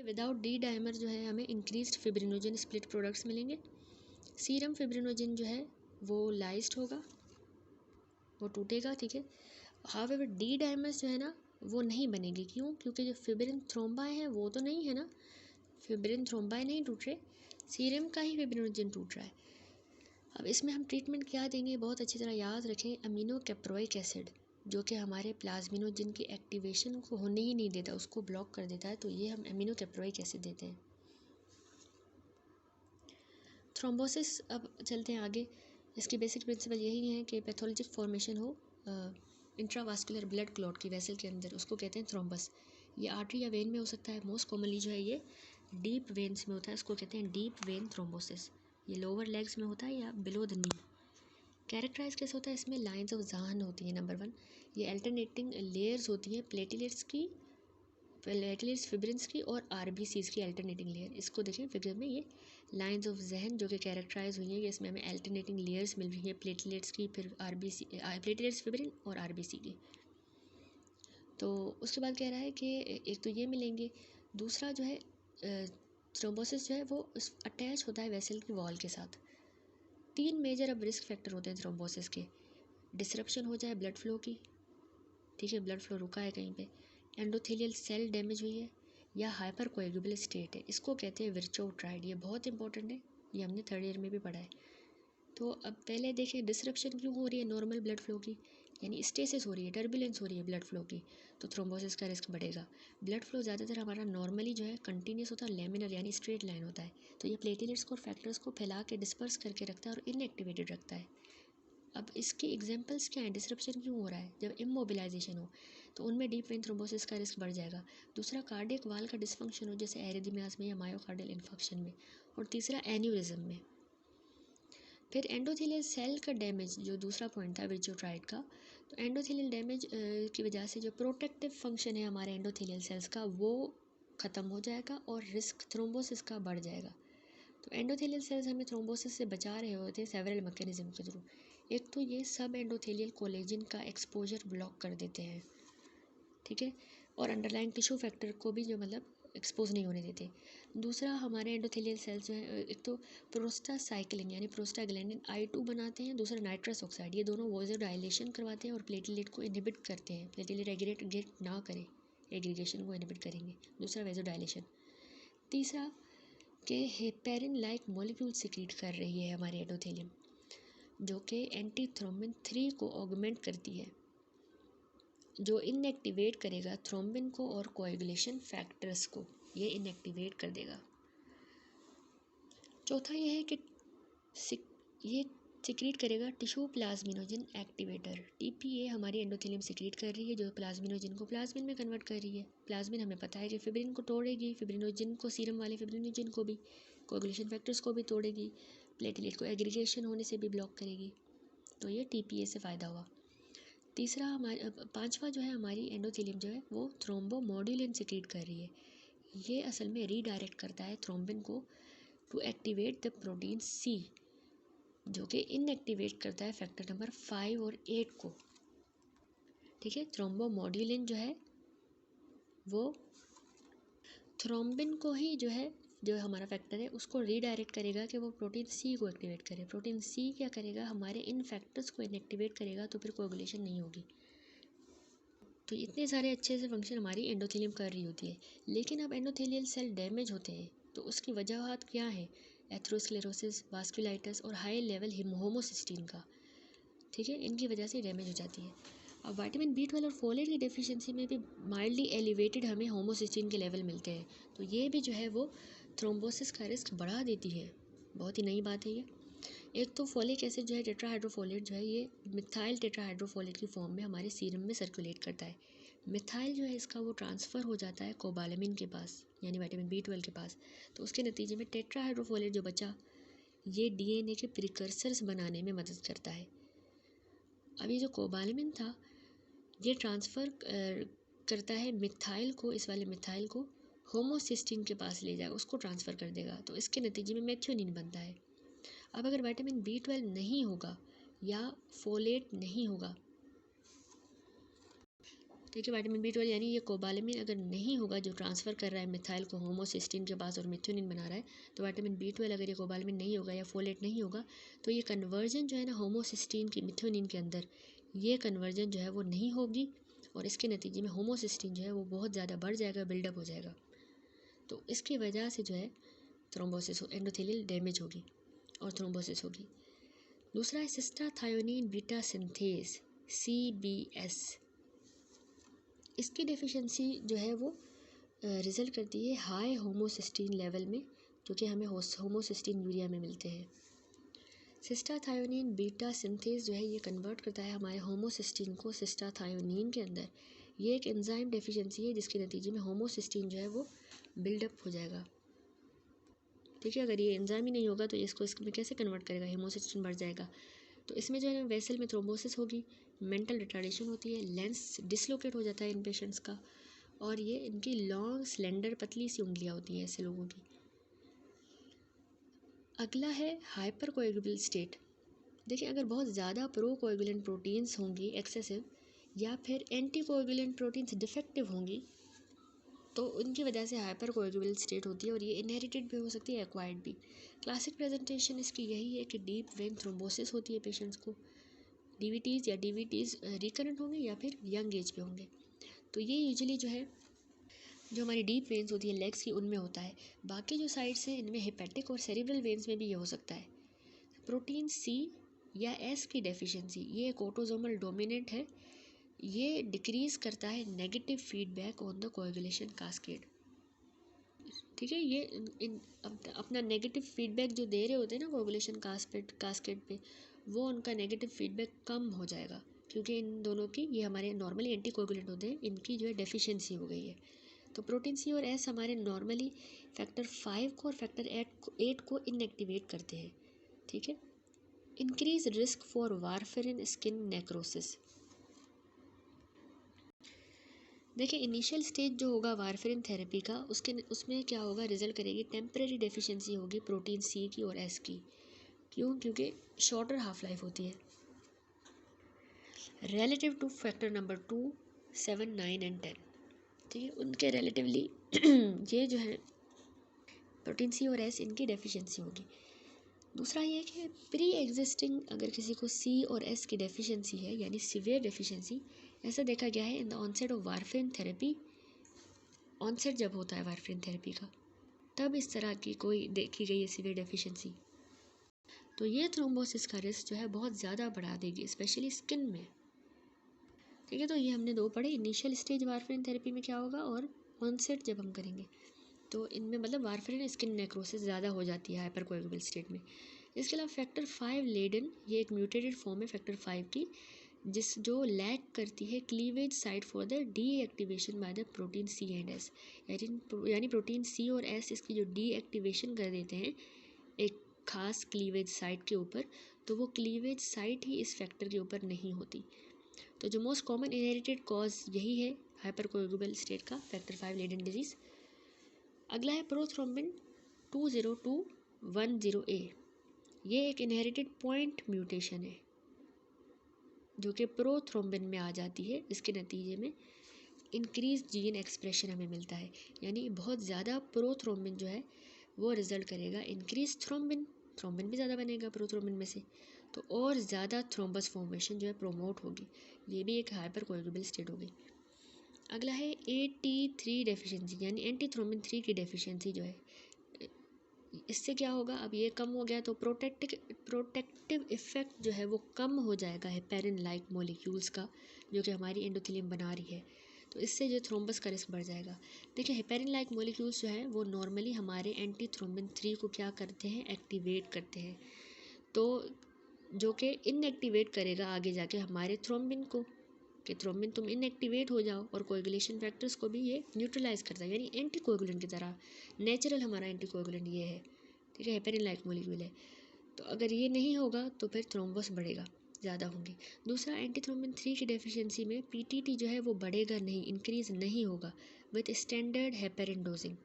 Without D dimer जो है हमें इंक्रीज्ड फिब्रिनोजन स्प्लिट प्रोडक्ट्स मिलेंगे। सीरम फिब्रिनोजन जो है वो लाइज्ड होगा, वो टूटेगा, ठीक है। हाउएवर डी डाइमर्स जो है ना वो नहीं बनेगी। क्यों? क्योंकि जो फिब्रिन थ्रोम्बाई है वो तो नहीं है ना, फिब्रिन थ्रोम्बाई नहीं टूट रहे, सीरम का ही फिब्रिनोजन टूट रहा है। अब इसमें हम ट्रीटमेंट क्या देंगे, बहुत अच्छी तरह याद रखें, अमीनो कैप्रोइक एसिड, जो कि हमारे प्लाज्मिनोजन की एक्टिवेशन को होने ही नहीं देता, उसको ब्लॉक कर देता है, तो ये हम अमीनो कैप्रोइक एसिड देते हैं। थ्रोम्बोसिस, अब चलते हैं आगे। इसकी बेसिक प्रिंसिपल यही है कि पैथोलॉजिक फॉर्मेशन हो इंट्रावास्कुलर ब्लड क्लॉट की वेसल के अंदर, उसको कहते हैं थ्रोम्बस। ये आर्टरी या वेन में हो सकता है, मोस्ट कॉमनली जो है ये डीप वेन्स में होता है, उसको कहते हैं डीप वेन थ्रोम्बोसिस। ये लोअर लेग्स में होता है या बिलो द नी। कैरेक्टराइज कैसे होता है, इसमें लाइंस ऑफ ज़ाहन होती है नंबर 1। ये अल्टरनेटिंग लेयर्स होती हैं प्लेटलेट्स की, प्लेटलेट्स फिब्रिन्स की और आरबीसीज की अल्टरनेटिंग लेयर। इसको देखें फिगर में, ये लाइंस ऑफ जहन जो कि कैरेक्टराइज हुई है, इसमें हमें अल्टरनेटिंग लेयर्स मिल रही है प्लेटलेट्स की, फिर आरबीसी, प्लेटलेट्स फिब्रिन और आरबीसी की। तो उसके बाद कह रहा है कि एक तो ये मिलेंगे, दूसरा जो है थ्रोम्बोसिस जो है वो अटैच होता है वेसल की वॉल के साथ। 3 मेजर अब रिस्क फैक्टर होते हैं थ्रोम्बोसिस के। डिसरप्शन हो जाए ब्लड फ्लो की, ठीक है, ब्लड फ्लो रुका है कहीं पे, एंडोथेलियल सेल डैमेज हुई है, या हाइपर कोएगुबल स्टेट है, इसको कहते हैं विर्चोव ट्राइड। ये बहुत इंपॉर्टेंट है, ये हमने 3rd ईयर में भी पढ़ा है। तो अब पहले देखें डिसरप्शन क्यों हो रही है नॉर्मल ब्लड फ्लो की, यानी स्टेसिस हो रही है, टर्बुलेंस हो रही है ब्लड फ्लो की, तो थ्रोम्बोसिस का रिस्क बढ़ेगा। ब्लड फ्लो ज़्यादातर हमारा नॉर्मली जो है कंटिन्यूस होता है, लेमिनर यानी स्ट्रेट लाइन होता है, तो ये प्लेटलेट्स को और फैक्टर्स को फैला के डिस्पर्स करके रखता है और इनएक्टिवेटेड रखता है। अब इसके एग्जांपल्स क्या हैं, डिसरप्शन क्यों हो रहा है, जब इमोबिलाइजेशन हो तो उनमें डीप वेन थ्रोम्बोसिस का रिस्क बढ़ जाएगा। दूसरा कार्डियक वाल का डिसफंक्शन हो, जैसे एरिथमियास में या मायोकार्डियल इन्फेक्शन में, और तीसरा एन्यूरिज्म में। फिर एंडोथेलियल सेल का डैमेज, जो दूसरा पॉइंट था विर्चोट्राइड का, तो एंडोथेलियल डैमेज की वजह से जो प्रोटेक्टिव फंक्शन है हमारे एंडोथेलियल सेल्स का वो ख़त्म हो जाएगा और रिस्क थ्रोम्बोसिस का बढ़ जाएगा। तो एंडोथेलियल सेल्स हमें थ्रोम्बोसिस से बचा रहे होते हैं सेवरल मैकेनिज्म के थ्रू। एक तो ये सब एंडोथेलियल कोलेजन का एक्सपोजर ब्लॉक कर देते हैं, ठीक है, और अंडरलाइन टिश्यू फैक्टर को भी जो मतलब एक्सपोज नहीं होने देते। दूसरा हमारे एंडोथेलियल सेल्स जो है, एक तो प्रोस्टासाइक्लिन यानी प्रोस्टाग्लैंडिन I2 बनाते हैं, दूसरा नाइट्रस ऑक्साइड, ये दोनों वाज़ोडाइलेशन करवाते हैं और प्लेटलेट को इनहिबिट करते हैं, प्लेटलेट एग्रीगेट ना करें, एग्रीगेशन को इनहिबिट करेंगे, दूसरा वाज़ोडाइलेशन। तीसरा कि हेपेरिन लाइक मॉलिक्यूल सिक्रीट कर रही है हमारे एंडोथेलियम, जो कि एंटी थ्रोम्बिन 3 को ऑगमेंट करती है, जो इनएक्टिवेट करेगा थ्रोम्बिन को और कोएगुलेशन फैक्टर्स को, ये इनएक्टिवेट कर देगा। चौथा ये है कि ये सिक्रीट करेगा टिश्यू प्लाज्मिनोजन एक्टिवेटर, TPA हमारी एंडोथेलियम सिक्रीट कर रही है, जो प्लाज्मिनोजन को प्लाज्मिन में कन्वर्ट कर रही है। प्लाज्मिन हमें पता है कि फिब्रिन को तोड़ेगी, फिब्रिनोजन को, सीरम वाले फिब्रिनोजन को भी, कोएगुलेशन फैक्टर्स को भी तोड़ेगी, प्लेटलेट को एग्रीगेशन होने से भी ब्लॉक करेगी, तो ये TPA से फ़ायदा हुआ। तीसरा हमारे पांचवा जो है, हमारी एंडोथेलियम जो है वो थ्रोम्बोमोड्यूलिन सिक्रीट कर रही है, ये असल में रीडायरेक्ट करता है थ्रोम्बिन को to activate the protein C, जो कि इनएक्टिवेट करता है फैक्टर नंबर 5 और 8 को, ठीक है। थ्रोम्बोमोड्यूलिन जो है वो थ्रोम्बिन को ही जो है, जो हमारा फैक्टर है उसको रीडायरेक्ट करेगा कि वो प्रोटीन C को एक्टिवेट करे। प्रोटीन C क्या करेगा, हमारे इन फैक्टर्स को इनएक्टिवेट करेगा, तो फिर कोएगुलेशन नहीं होगी। तो इतने सारे अच्छे से फंक्शन हमारी एंडोथेलियम कर रही होती है, लेकिन अब एंडोथेलियल सेल डैमेज होते हैं, तो उसकी वजहात क्या है, एथेरोस्क्लेरोसिस, वास्कुलाइटिस और हाई लेवल होमोसिस्टीन का, ठीक है, इनकी वजह से डैमेज हो जाती है। अब विटामिन B12 और फोलेट की डेफिशिएंसी में भी माइल्डली एलिवेटेड हमें होमोसिस्टीन के लेवल मिलते हैं, तो ये भी जो है वो थ्रोम्बोसिस का रिस्क बढ़ा देती है। बहुत ही नई बात है ये। एक तो फोलिक एसिड जो है, टेट्राहाइड्रोफोलेट जो है, ये मिथाइल टेट्राहाइड्रोफोलेट की फॉर्म में हमारे सीरम में सर्कुलेट करता है। मिथाइल जो है इसका वो ट्रांसफ़र हो जाता है कोबालामिन के पास, यानी विटामिन B12 के पास, तो उसके नतीजे में टेट्राहाइड्रोफोलेट जो बचा, ये DNA के प्रिकर्सर्स बनाने में मदद करता है। अब ये जो कोबालामिन था, ये ट्रांसफ़र करता है मिथाइल को, इस वाले मिथाइल को होमोसिस्टीन के पास ले जाएगा, उसको ट्रांसफ़र कर देगा, तो इसके नतीजे में मेथियोनिन बनता है। अब अगर विटामिन B12 नहीं होगा या फोलेट नहीं होगा, ठीक है। विटामिन B12 यानी ये कोबालामिन अगर नहीं होगा जो ट्रांसफ़र कर रहा है मिथाइल को होमोसिस्टीन के पास और मेथियोनिन बना रहा है, तो विटामिन B12 अगर ये कोबालामिन नहीं होगा या फोलेट नहीं होगा तो ये कन्वर्जन जो है ना होमोसिस्टीन की मेथियोनिन के अंदर, ये कन्वर्जन जो है वो नहीं होगी और इसके नतीजे में होमोसिस्टीन जो है वो बहुत ज़्यादा बढ़ जाएगा, बिल्डअप हो जाएगा। तो इसकी वजह से जो है थ्रोम्बोसिस, एंडोथेलियल डैमेज होगी और थ्रोम्बोसिस होगी। दूसरा है सिस्टाथायोनिन बीटा सिंथेज CBS। इसकी डेफिशिएंसी जो है वो रिज़ल्ट करती है हाई होमोसिस्टीन लेवल में, जो कि हमें होमोसिस्टीन यूरिया में मिलते हैं। सिस्टाथायोनिन बीटा सिंथेज जो है ये कन्वर्ट करता है हमारे होमोसिस्टीन को सिस्टाथायोनिन के अंदर। ये एक एंजाइम डेफिशिएंसी है जिसके नतीजे में होमोसिस्टीन जो है वो बिल्डअप हो जाएगा। ठीक है, अगर ये एंजाइम ही नहीं होगा तो इसको इसमें कैसे कन्वर्ट करेगा, होमोसिस्टीन बढ़ जाएगा। तो इसमें जो है ना वेसल में थ्रोम्बोसिस होगी, मेंटल रिटार्डेशन होती है, लेंस डिसलोकेट हो जाता है इन पेशेंट्स का, और ये इनकी लॉन्ग स्लेंडर पतली सी उंगलियां होती हैं ऐसे लोगों की। अगला है हाइपर कोएगुलेबल स्टेट। देखिए, अगर बहुत ज़्यादा प्रो कोएगुलेंट प्रोटीन्स होंगी एक्सेसिव, या फिर एंटी कोएगुलेंट प्रोटीन्स डिफेक्टिव होंगी, तो उनकी वजह से हाइपर कोएगुलेबल स्टेट होती है और ये इनहेरिटेड भी हो सकती है, एक्वायर्ड भी। क्लासिक प्रेजेंटेशन इसकी यही है कि डीप वेन थ्रोम्बोसिस होती है पेशेंट्स को। DVTs या DVTs रिकरेंट होंगे या फिर यंग एज पे होंगे। तो ये यूजुअली जो है जो हमारी डीप वेन्स होती है लेग्स की, उनमें होता है। बाकी जो साइड्स हैं इनमें हेपेटिक और सेरिब्रल वेन्स में भी ये हो सकता है। प्रोटीन C या S की डेफिशिएंसी, ये एक ऑटोसोमल डोमिनेंट है। ये डिक्रीज़ करता है negative feedback on the coagulation cascade. ठीक है, ये अपना नेगेटिव फीडबैक जो दे रहे होते हैं ना कोएगुलेशन कास्केड पे, वो उनका नेगेटिव फीडबैक कम हो जाएगा, क्योंकि इन दोनों की, ये हमारे नॉर्मली एंटी कोएगुलेंट होते हैं, इनकी जो है डेफिशिएंसी हो गई है। तो प्रोटीन C और S हमारे नॉर्मली फैक्टर 5 को और फैक्टर 8 को इनएक्टिवेट करते हैं। ठीक है। Increase risk for warfarin skin necrosis. देखिए, इनिशियल स्टेज जो होगा वारफेरिन थेरेपी का, उसमें क्या होगा, रिजल्ट करेगी टेम्परेरी डेफिशिएंसी होगी प्रोटीन C की और S की। क्यों? क्योंकि शॉर्टर हाफ लाइफ होती है relative two factor number 2, 7, 9 and 10। ठीक है, उनके रिलेटिवली ये जो है प्रोटीन C और S, इनकी डेफिशिएंसी होगी। दूसरा ये कि प्री एग्जिस्टिंग अगर किसी को C और S की डेफिशिएंसी है, यानी सीवियर डेफिशिएंसी, ऐसा देखा गया है in the onset of warfarin therapy. Onset जब होता है वारफेरिन थेरेपी का, तब इस तरह की कोई देखी गई है सीवियर डेफिशिएंसी, तो ये थ्रोम्बोसिस का रिस्क जो है बहुत ज़्यादा बढ़ा देगी, स्पेशली स्किन में। ठीक है, तो ये हमने दो पढ़े, इनिशियल स्टेज वारफेरिन थेरेपी में क्या होगा और ऑनसेट जब हम करेंगे, तो इनमें मतलब वारफेरिन स्किन नेक्रोसिस ज़्यादा हो जाती है हाइपर कोएगुलेबल स्टेट में। इसके अलावा फैक्टर 5 लेडन, ये एक म्यूटेटेड फॉर्म है फैक्टर 5 की, जो लैक करती है cleavage site for the deactivation by the protein C and S। यानी प्रोटीन C और S इसकी जो डीएक्टिवेशन कर देते हैं एक खास क्लीवेज साइट के ऊपर, तो वो क्लीवेज साइट ही इस फैक्टर के ऊपर नहीं होती। तो जो मोस्ट कॉमन इनहेरिटेड कॉज यही है हाइपर कोएगुलेबल स्टेट का, फैक्टर 5 लेडन डिजीज़। अगला है प्रोथ्रोम्बिन 20210A। ये एक इनहेरिटेड पॉइंट म्यूटेशन है जो कि प्रोथ्रोम्बिन में आ जाती है। इसके नतीजे में इंक्रीज जीन एक्सप्रेशन हमें मिलता है, यानी बहुत ज़्यादा प्रोथ्रोम्बिन जो है वो रिजल्ट करेगा इंक्रीज थ्रोम्बिन, थ्रोम्बिन भी ज़्यादा बनेगा प्रोथ्रोम्बिन में से, तो और ज़्यादा थ्रोम्बस फॉर्मेशन जो है प्रोमोट होगी। ये भी एक हाइपर कोएगुलेबल स्टेट होगी। अगला है AT3 डेफिशिएंसी, यानी एंटी थ्रोम्बिन 3 की डेफिशिएंसी जो है, इससे क्या होगा, अब ये कम हो गया तो प्रोटेक्टिव इफेक्ट जो है वो कम हो जाएगा हेपेरिन लाइक मॉलिक्यूल्स का, जो कि हमारी एंडोथेलियम बना रही है, तो इससे जो थ्रोम्बस का रिस्क बढ़ जाएगा। देखिए, हेपेरिन लाइक मॉलिक्यूल्स जो है वो नॉर्मली हमारे एंटी थ्रोम्बिन 3 को क्या करते हैं, एक्टिवेट करते हैं, तो जो कि इनएक्टिवेट करेगा आगे जाके हमारे थ्रोम्बिन को, कि थ्रोम्बिन तुम इनएक्टिवेट हो जाओ, और कोएगुलेशन फैक्टर्स को भी ये न्यूट्रलाइज करता है, यानी एंटी कोएगुलेंट की तरह नेचुरल हमारा एंटी कोएगुलेंट ये है। ठीक है, हेपेरिन लाइक मॉलिक्यूल है। तो अगर ये नहीं होगा तो फिर थ्रोम्बस बढ़ेगा, ज़्यादा होंगे। दूसरा, एंटी थ्रोम्बिन 3 की डेफिशिएंसी में PTT जो है वो बढ़ेगा नहीं, इंक्रीज नहीं होगा with standard heparin dosing.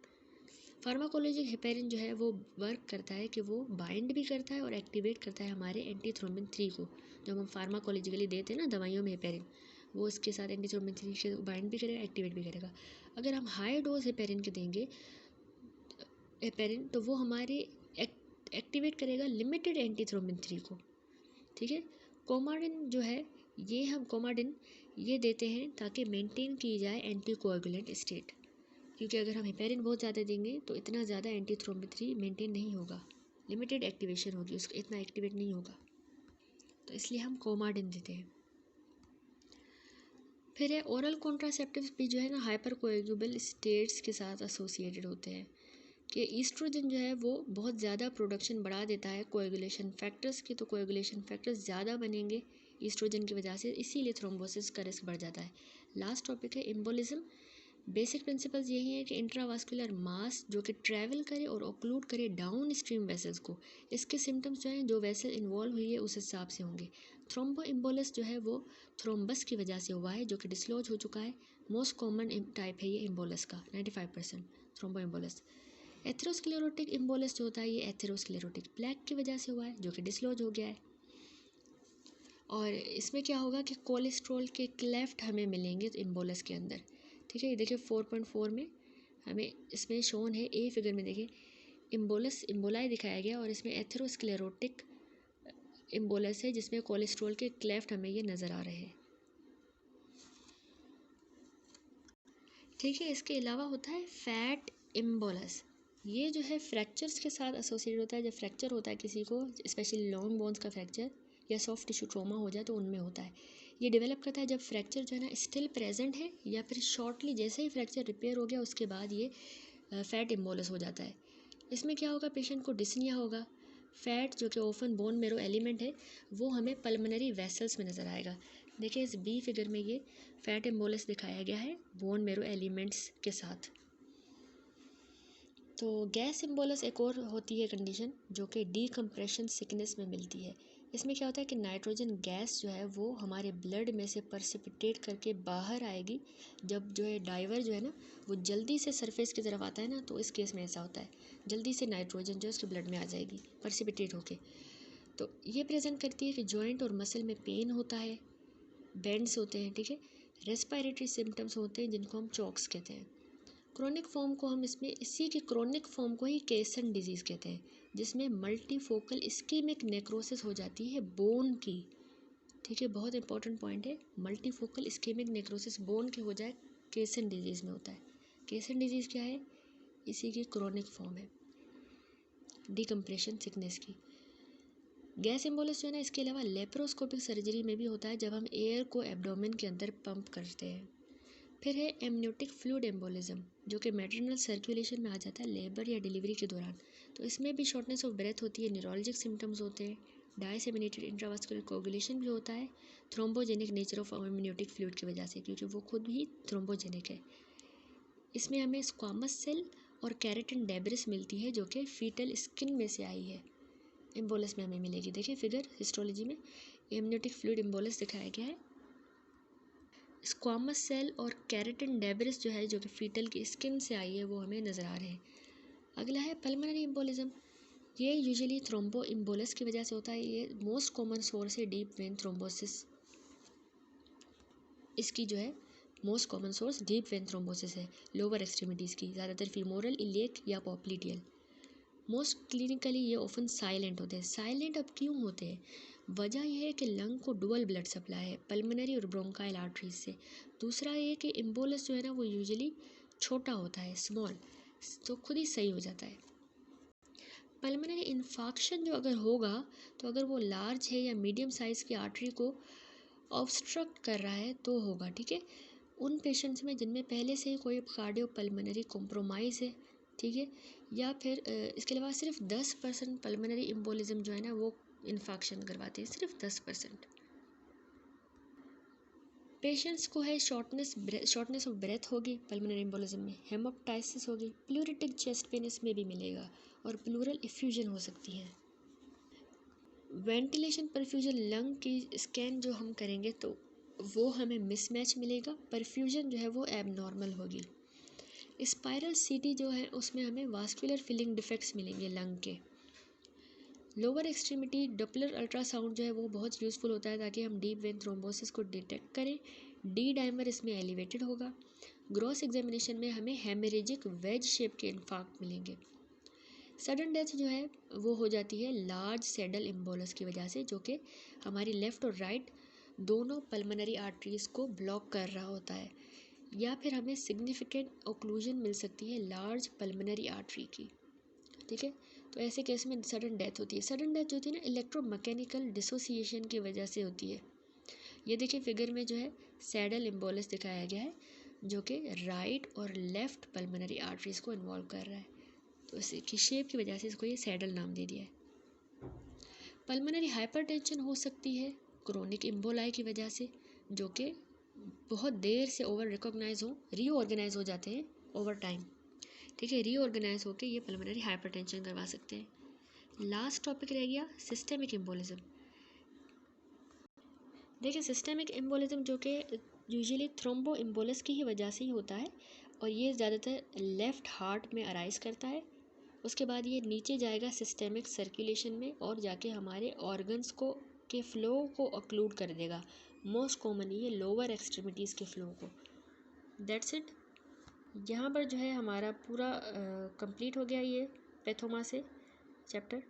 Pharmacology heparin जो है वो वर्क करता है कि वो बाइंड भी करता है और एक्टिवेट करता है हमारे एंटी थ्रोम्बिन 3 को, जो हम फार्माकोलॉजिकली देते हैं ना दवाइयों में हेपेरिन, वो इसके साथ एंटीथ्रोम्बोसिस से बाइंड भी करेगा, एक्टिवेट भी करेगा। अगर हम हाई डोज हेपेरिन के देंगे हेपेरिन, तो वो हमारे एक्टिवेट करेगा लिमिटेड एंटीथ्रोम्बिन 3 को, ठीक है। कोमाडिन जो है, ये हम कोमाडिन ये देते हैं ताकि मेंटेन की जाए एंटीकोएगुलेंट स्टेट, क्योंकि अगर हम हेपेरिन बहुत ज़्यादा देंगे तो इतना ज़्यादा एंटीथ्रोम्बिन 3 मेंटेन नहीं होगा, लिमिटेड एक्टिवेशन होगी, उसका इतना एक्टिवेट नहीं होगा, तो इसलिए हम कोमाडिन देते हैं। फिर है ओरल कॉन्ट्रासेप्टिव्स भी जो है ना हाइपर कोएगुलेबल स्टेट्स के साथ एसोसिएटेड होते हैं, कि ईस्ट्रोजन जो है वो बहुत ज़्यादा प्रोडक्शन बढ़ा देता है कोएगुलेशन फैक्टर्स की, तो कोएगुलेशन फैक्टर्स ज़्यादा बनेंगे ईस्ट्रोजन की वजह से, इसीलिए थ्रोम्बोसिस का रिस्क बढ़ जाता है। लास्ट टॉपिक है एम्बोलिज्म। बेसिक प्रिंसिपल्स यही है कि इंट्रावास्कुलर मास जो कि ट्रैवल करे और ऑक्लूड करे डाउन स्ट्रीम वेसल्स को, इसके सिम्टम्स जो हैं जो वेसल इन्वॉल्व हुई है उस हिसाब से होंगे। थ्रोम्बो एम्बोलस जो है वो थ्रोम्बस की वजह से हुआ है जो कि डिसलॉज हो चुका है। मोस्ट कॉमन टाइप है ये एम्बोलस का, 95% थ्रोम्बो एम्बोलस। एथेरोस्क्लेरोटिक एम्बोलस जो होता है ये एथेरोस्क्लेरोटिक प्लेक की वजह से हुआ है जो कि डिसलॉज हो गया है। और इसमें क्या होगा कि कोलेस्ट्रॉल के क्लेफ्ट हमें मिलेंगे एम्बोलस के अंदर, ठीक है। ये देखिए 4.4 में हमें इसमें शोन है, ए फिगर में देखिए एम्बोलस एम्बोलाई दिखाया गया, और इसमें एथेरोस्क्लेरोटिक एम्बोलस है जिसमें कोलेस्ट्रॉल के क्लेफ्ट हमें ये नज़र आ रहे हैं, ठीक है। इसके अलावा होता है फैट एम्बोलस, ये जो है फ्रैक्चर्स के साथ एसोसिएट होता है। जब फ्रैक्चर होता है किसी को, स्पेशली लॉन्ग बोन्स का फ्रैक्चर या सॉफ्ट टिश्यू ट्रॉमा हो जाए तो उनमें होता है। ये डेवलप करता है जब फ्रैक्चर जो है ना स्टिल प्रेजेंट है, या फिर शॉर्टली जैसे ही फ्रैक्चर रिपेयर हो गया उसके बाद ये फैट एम्बोलस हो जाता है। इसमें क्या होगा, पेशेंट को डिस्निया होगा। फैट जो कि ऑफन बोन मेरो एलिमेंट है वो हमें पल्मोनरी वेसल्स में नज़र आएगा। देखिए इस बी फिगर में ये फैट एम्बोलस दिखाया गया है बोन मेरो एलिमेंट्स के साथ। तो गैस एम्बोलस एक और होती है कंडीशन जो कि डीकम्प्रेशन सिकनेस में मिलती है। इसमें क्या होता है कि नाइट्रोजन गैस जो है वो हमारे ब्लड में से परसिपिटेट करके बाहर आएगी। जब जो है डाइवर जो है ना वो जल्दी से सरफेस की तरफ आता है ना, तो इस केस में ऐसा होता है, जल्दी से नाइट्रोजन जो है उसके ब्लड में आ जाएगी परसिपिटेट होके। तो ये प्रेजेंट करती है कि जॉइंट और मसल में पेन होता है, बेंड्स होते हैं, ठीक है। रेस्पिरेटरी सिम्टम्स होते हैं जिनको हम चॉक्स कहते हैं। क्रोनिक फॉर्म को हम इसमें इसी की क्रोनिक फॉर्म को ही केसन डिजीज़ कहते हैं, जिसमें मल्टीफोकल इस्कीमिक नेक्रोसिस हो जाती है बोन की, ठीक है। बहुत इंपॉर्टेंट पॉइंट है, मल्टीफोकल इस्कीमिक नेक्रोसिस बोन की हो जाए केसन डिजीज़ में होता है। केसन डिजीज़ क्या है, इसी की क्रोनिक फॉर्म है डिकम्प्रेशन सिकनेस की। गैस एम्बोलस जो है ना, इसके अलावा लेप्रोस्कोपिक सर्जरी में भी होता है जब हम एयर को एब्डोमेन के अंदर पंप करते हैं। फिर है एमनियोटिक फ्लूइड एम्बोलिज्म जो कि मैटरनल सर्कुलेशन में आ जाता है लेबर या डिलीवरी के दौरान। तो इसमें भी शॉर्टनेस ऑफ ब्रेथ होती है, न्यूरोलॉजिक सिम्टम्स होते हैं, डायसेमिनेटेड इंट्रावास्कुलर कोगुलेशन भी होता है, thrombogenic nature of amniotic fluid की वजह से, क्योंकि वो खुद ही थ्रोम्बोजेनिक है। इसमें हमें स्क्वामस सेल और कैरेटिन डेब्रिस मिलती है जो कि फीटल स्किन में से आई है, एम्बोलस में हमें मिलेगी। देखिए फिगर हिस्टोलॉजी में एमनियोटिक फ्लूइड एम्बोलस दिखाया गया है। स्क्वामस सेल और कैरेटिन डेब्रिस जो है जो कि फीटल की स्किन से आई है वो हमें नज़र आ रहे हैं। अगला है पल्मोनरी एम्बोलिज्म, ये यूजुअली थ्रोम्बो एम्बोलस की वजह से होता है। ये मोस्ट कॉमन सोर्स है डीप वेन थ्रोम्बोसिस, इसकी जो है most common source deep vein thrombosis है लोअर एक्सट्रीमिटीज़ की, ज़्यादातर फीमोरल, इलियक या पॉप्लिटियल। मोस्ट क्लिनिकली ये ऑफन साइलेंट होते हैं। साइलेंट अब क्यों होते हैं, वजह यह है कि लंग को डुअल ब्लड सप्लाई है पल्मोनरी और ब्रोंकाइल आर्टरीज से। दूसरा ये कि एम्बोलस जो है ना वो यूजुअली छोटा होता है, स्मॉल, तो खुद ही सही हो जाता है। पल्मोनरी इन्फाक्शन जो अगर होगा तो अगर वो लार्ज है या मीडियम साइज़ की आर्टरी को ऑब्स्ट्रक्ट कर रहा है तो होगा, ठीक है। उन पेशेंट्स में जिनमें पहले से ही कोई कार्डियो पल्मोनरी कॉम्प्रोमाइज़ है, ठीक है, या फिर इसके अलावा सिर्फ 10% पल्मोनरी एम्बोलिज्म जो है ना वो इन्फाक्शन करवाते हैं, सिर्फ 10%। पेशेंट्स को है शॉर्टनेस ऑफ ब्रेथ होगी पल्मोनरी एम्बोलिज्म में, हेमोप्टाइसिस होगी, प्लूरिटिक चेस्ट पेन इसमें भी मिलेगा, और प्लूरल इफ्यूजन हो सकती है। वेंटिलेशन परफ्यूजन लंग की स्कैन जो हम करेंगे तो वो हमें मिसमैच मिलेगा, परफ्यूजन जो है वो एबनॉर्मल होगी। स्पाइरल सीटी जो है उसमें हमें वास्कुलर फिलिंग डिफेक्ट्स मिलेंगे लंग के। लोअर एक्सट्रीमिटी डॉपलर अल्ट्रासाउंड जो है वो बहुत यूज़फुल होता है ताकि हम डीप वेन थ्रोम्बोसिस को डिटेक्ट करें। डी डाइमर इसमें एलिवेटेड होगा। ग्रॉस एग्जामिनेशन में हमें हेमरेजिक वेज शेप के इन्फार्क्ट मिलेंगे। सडन डेथ जो है वो हो जाती है लार्ज सैडल एम्बोलस की वजह से, जो कि हमारी लेफ़्ट और राइट दोनों पल्मोनरी आर्टरीज़ को ब्लॉक कर रहा होता है। या फिर हमें सिग्निफिकेंट ओक्लूजन मिल सकती है लार्ज पल्मोनरी आर्टरी की। ठीक है, तो ऐसे केस में सडन डेथ होती है। सडन डेथ जो होती है ना, इलेक्ट्रोमैकेनिकल डिसोसिएशन की वजह से होती है। ये देखिए फिगर में जो है सैडल एम्बोलस दिखाया गया है, जो कि राइट और लेफ़्ट पल्मोनरी आर्टरीज़ को इन्वॉल्व कर रहा है। तो इसकी शेप की वजह से इसको ये सैडल नाम दे दिया है। पल्मोनरी हाइपरटेंशन हो सकती है क्रोनिक एम्बोलाई की वजह से, जो कि बहुत देर से ओवर रिकॉग्नाइज रीऑर्गेनाइज हो जाते हैं ओवर टाइम। ठीक है, रीऑर्गेनाइज होकर ये पल्मोनरी हाइपरटेंशन करवा सकते हैं। लास्ट टॉपिक रह गया सिस्टेमिक एम्बोलिज्म। देखिए सिस्टेमिक एम्बोलिज्म जो कि यूजुअली थ्रोम्बो एम्बोलस की ही वजह से ही होता है, और ये ज़्यादातर लेफ़्ट हार्ट में अराइज करता है। उसके बाद ये नीचे जाएगा सिस्टेमिक सर्कुलेशन में और जाके हमारे ऑर्गन्स को के फ्लो को ऑक्लूड कर देगा। मोस्ट कॉमनली ये लोअर एक्सट्रीमिटीज़ के फ्लो को। That's it. यहाँ पर जो है हमारा पूरा कंप्लीट हो गया ये पैथोमा से चैप्टर।